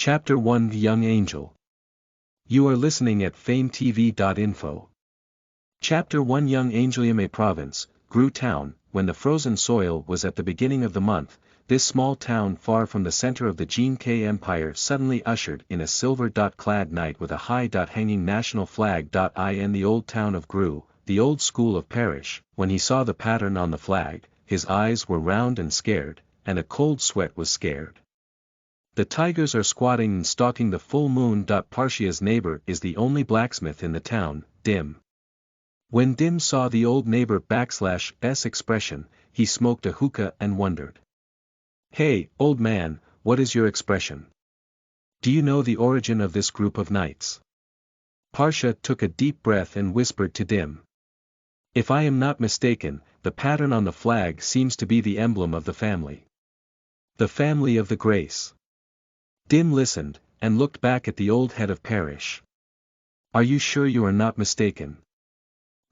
Chapter 1 The Young Angel. You are listening at famvetv.info. Chapter 1 Young Angelium Province, Gru Town. When the frozen soil was at the beginning of the month, this small town far from the center of the Gene K Empire suddenly ushered in a silver-clad knight with a high-hanging national flag. In the old town of Gru, the old school of parish, when he saw the pattern on the flag, his eyes were round and scared, and a cold sweat was scared. The tigers are squatting and stalking the full moon. Parshia's neighbor is the only blacksmith in the town, Dim. When Dim saw the old neighbor /s expression, he smoked a hookah and wondered. Hey, old man, what is your expression? Do you know the origin of this group of knights? Parsha took a deep breath and whispered to Dim. If I am not mistaken, the pattern on the flag seems to be the emblem of the family. The family of the Grace. Dim listened, and looked back at the old head of parish. Are you sure you are not mistaken?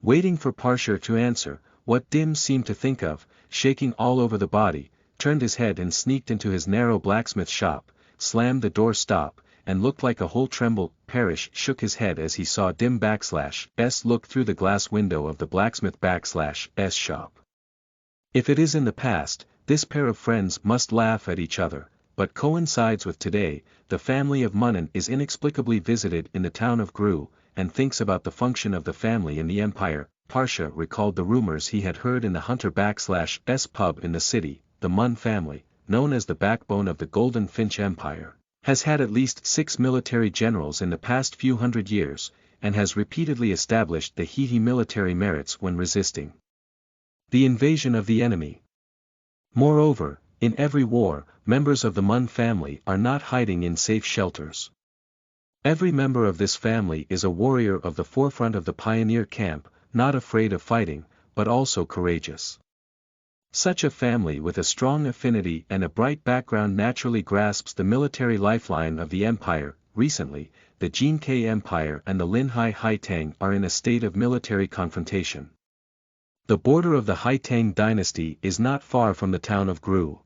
Waiting for Parsha to answer, what Dim seemed to think of, shaking all over the body, turned his head and sneaked into his narrow blacksmith shop, slammed the door stop, and looked like a whole tremble. Parish shook his head as he saw Dim /s look through the glass window of the blacksmith /s shop. If it is in the past, this pair of friends must laugh at each other, but coincides with today. The family of Munnan is inexplicably visited in the town of Gru, and thinks about the function of the family in the empire. Parsha recalled the rumors he had heard in the Hunter /s pub in the city. The Mun family, known as the backbone of the Golden Finch Empire, has had at least 6 military generals in the past few hundred years, and has repeatedly established the Hiti military merits when resisting the invasion of the enemy. Moreover, in every war, members of the Mun family are not hiding in safe shelters. Every member of this family is a warrior of the forefront of the pioneer camp, not afraid of fighting, but also courageous. Such a family with a strong affinity and a bright background naturally grasps the military lifeline of the empire. Recently, the Gene K Empire and the Linhai Haitang are in a state of military confrontation. The border of the Haitang dynasty is not far from the town of Gru.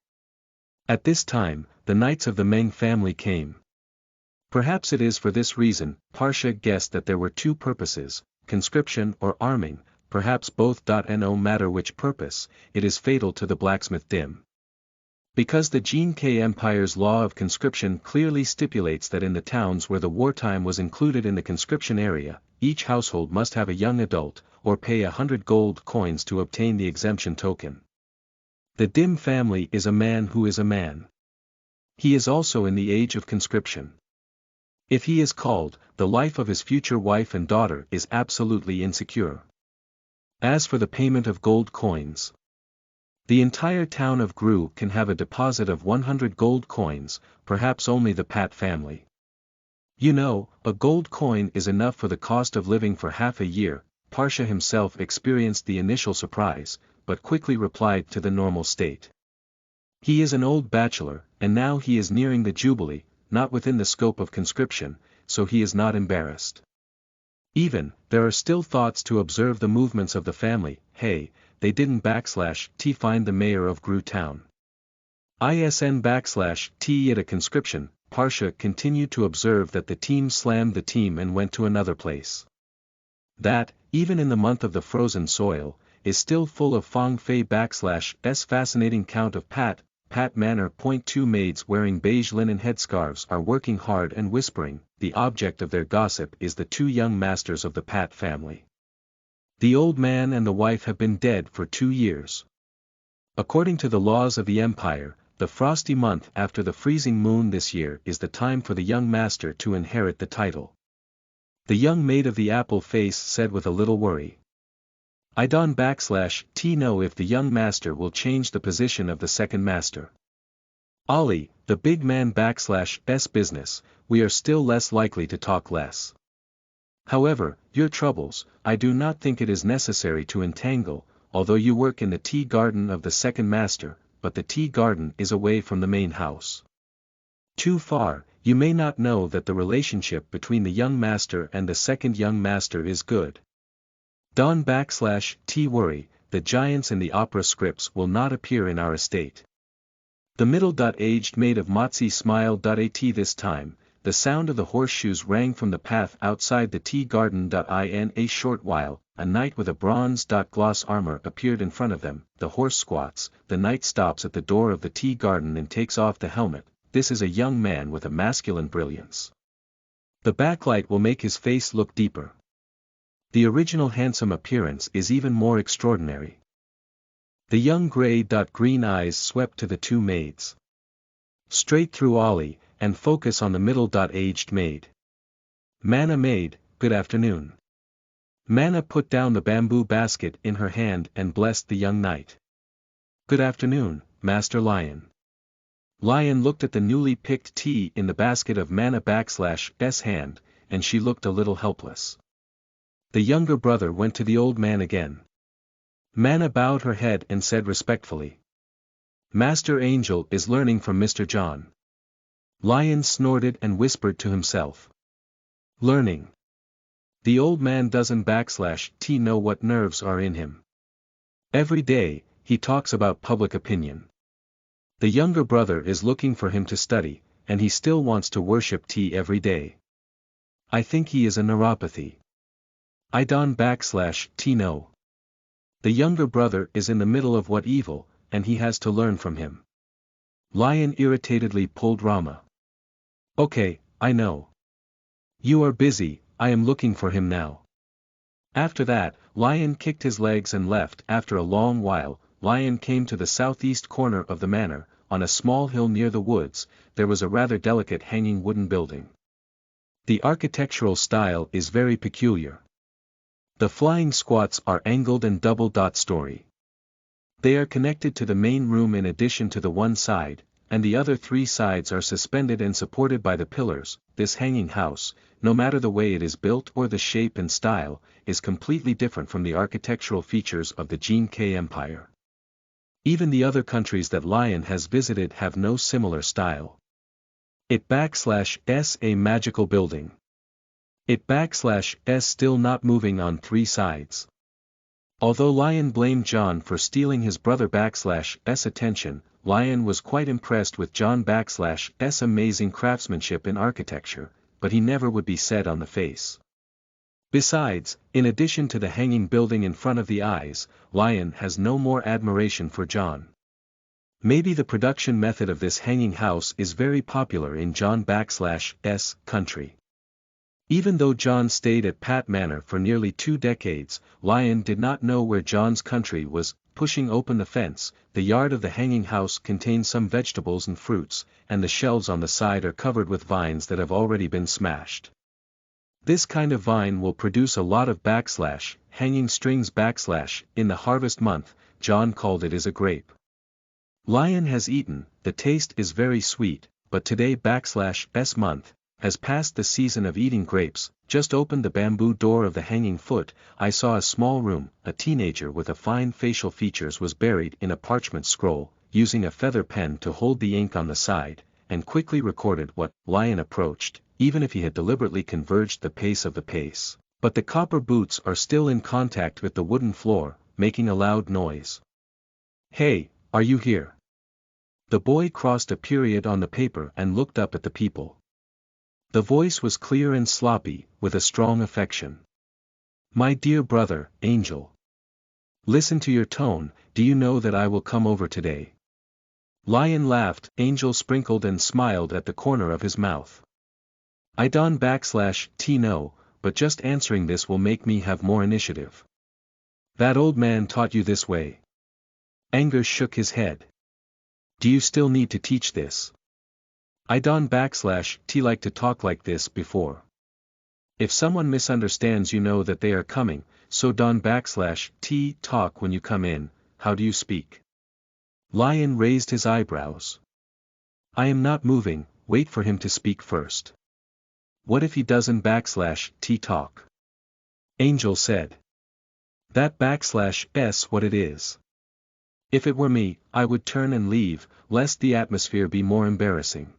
At this time, the knights of the Meng family came. Perhaps it is for this reason, Parsha guessed that there were 2 purposes, conscription or arming, perhaps both. No matter which purpose, it is fatal to the blacksmith Dim. Because the Gene K Empire's law of conscription clearly stipulates that in the towns where the wartime was included in the conscription area, each household must have a young adult, or pay 100 gold coins to obtain the exemption token. The Dim family is a man who is a man. He is also in the age of conscription. If he is called, the life of his future wife and daughter is absolutely insecure. As for the payment of gold coins, the entire town of Gru can have a deposit of 100 gold coins, perhaps only the Pat family. You know, a gold coin is enough for the cost of living for half a year. Parsha himself experienced the initial surprise, but quickly replied to the normal state. He is an old bachelor, and now he is nearing the jubilee, not within the scope of conscription, so he is not embarrassed. Even, there are still thoughts to observe the movements of the family. Hey, they didn't /t find the mayor of Gru town. ISN /t at a conscription. Parsha continued to observe that the team slammed the team and went to another place. That, even in the month of the frozen soil, is still full of Fong Fei /s fascinating count of Pat Manor. 2 Maids wearing beige linen headscarves are working hard and whispering. The object of their gossip is the 2 young masters of the Pat family. The old man and the wife have been dead for 2 years. According to the laws of the empire, the frosty month after the freezing moon this year is the time for the young master to inherit the title. The young maid of the apple face said with a little worry. I don't /t know if the young master will change the position of the second master. Ollie, the big man /s business, we are still less likely to talk less. However, your troubles, I do not think it is necessary to entangle, although you work in the tea garden of the second master, but the tea garden is away from the main house. Too far. You may not know that the relationship between the young master and the second young master is good. Don /t worry, the giants in the opera scripts will not appear in our estate. The middle-aged maid of Motzi smiled. At this time, the sound of the horseshoes rang from the path outside the tea garden. In a short while, a knight with a bronze-gloss armor appeared in front of them. The horse squats, the knight stops at the door of the tea garden and takes off the helmet. This is a young man with a masculine brilliance. The backlight will make his face look deeper. The original handsome appearance is even more extraordinary. The young green eyes swept to the two maids. Straight through Ollie, and focus on the middle-aged maid. Mana maid, good afternoon. Mana put down the bamboo basket in her hand and blessed the young knight. Good afternoon, Master Lion. Lion looked at the newly picked tea in the basket of Mana/S hand, and she looked a little helpless. The younger brother went to the old man again. Mana bowed her head and said respectfully. Master Angel is learning from Mr. John. Lion snorted and whispered to himself. Learning. The old man doesn't know what nerves are in him. Every day, he talks about public opinion. The younger brother is looking for him to study, and he still wants to worship tea every day. I think he is a neuropathy. I don't know. The younger brother is in the middle of what evil, and he has to learn from him. Lion irritatedly pulled Rama. Okay, I know. You are busy, I am looking for him now. After that, Lion kicked his legs and left. After a long while, Lion came to the southeast corner of the manor. On a small hill near the woods, there was a rather delicate hanging wooden building. The architectural style is very peculiar. The flying squats are angled and double-story. They are connected to the main room in addition to the one side, and the other three sides are suspended and supported by the pillars. This hanging house, no matter the way it is built or the shape and style, is completely different from the architectural features of the Jin-K Empire. Even the other countries that Lion has visited have no similar style. It / a magical building. It / still not moving on three sides. Although Lion blamed John for stealing his brother / attention, Lion was quite impressed with John / amazing craftsmanship in architecture, but he never would be said on the face. Besides, in addition to the hanging building in front of the eyes, Lion has no more admiration for John. Maybe the production method of this hanging house is very popular in John /s country. Even though John stayed at Pat Manor for nearly 2 decades, Lion did not know where John's country was. Pushing open the fence, the yard of the hanging house contains some vegetables and fruits, and the shelves on the side are covered with vines that have already been smashed. This kind of vine will produce a lot of hanging strings in the harvest month. John called it as a grape. Lion has eaten, the taste is very sweet, but today /s month has passed the season of eating grapes. Just opened the bamboo door of the hanging foot, I saw a small room. A teenager with a fine facial features was buried in a parchment scroll, using a feather pen to hold the ink on the side, and quickly recorded what. Lion approached, even if he had deliberately converged the pace of the pace, but the copper boots are still in contact with the wooden floor, making a loud noise. Hey, are you here? The boy crossed a period on the paper and looked up at the people. The voice was clear and sloppy, with a strong affection. My dear brother, Angel. Listen to your tone, do you know that I will come over today? Lion laughed. Angel sprinkled and smiled at the corner of his mouth. I don't know, but just answering this will make me have more initiative. That old man taught you this way? Anger shook his head. Do you still need to teach this? I don't like to talk like this before. If someone misunderstands, you know that they are coming, so don't talk when you come in. How do you speak? Lion raised his eyebrows. I am not moving, wait for him to speak first. What if he doesn't talk? Angel said. That / what it is. If it were me, I would turn and leave, lest the atmosphere be more embarrassing.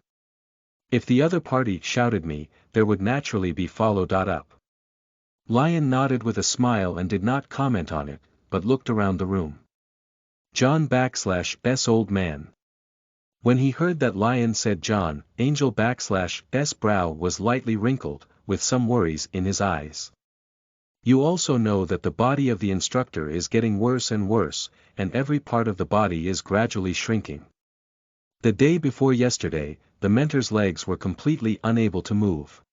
If the other party shouted me, there would naturally be followed up. Lion nodded with a smile and did not comment on it, but looked around the room. John / old man. When he heard that Lion said John, Angel /S brow was lightly wrinkled, with some worries in his eyes. You also know that the body of the instructor is getting worse and worse, and every part of the body is gradually shrinking. The day before yesterday, the mentor's legs were completely unable to move.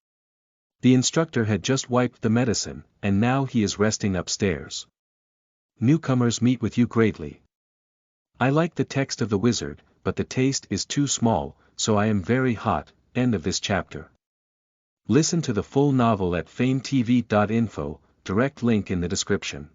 The instructor had just wiped the medicine, and now he is resting upstairs. Newcomers meet with you greatly. I like the text of the wizard, but the taste is too small, so I am very hot. End of this chapter. Listen to the full novel at FameTV.info, direct link in the description.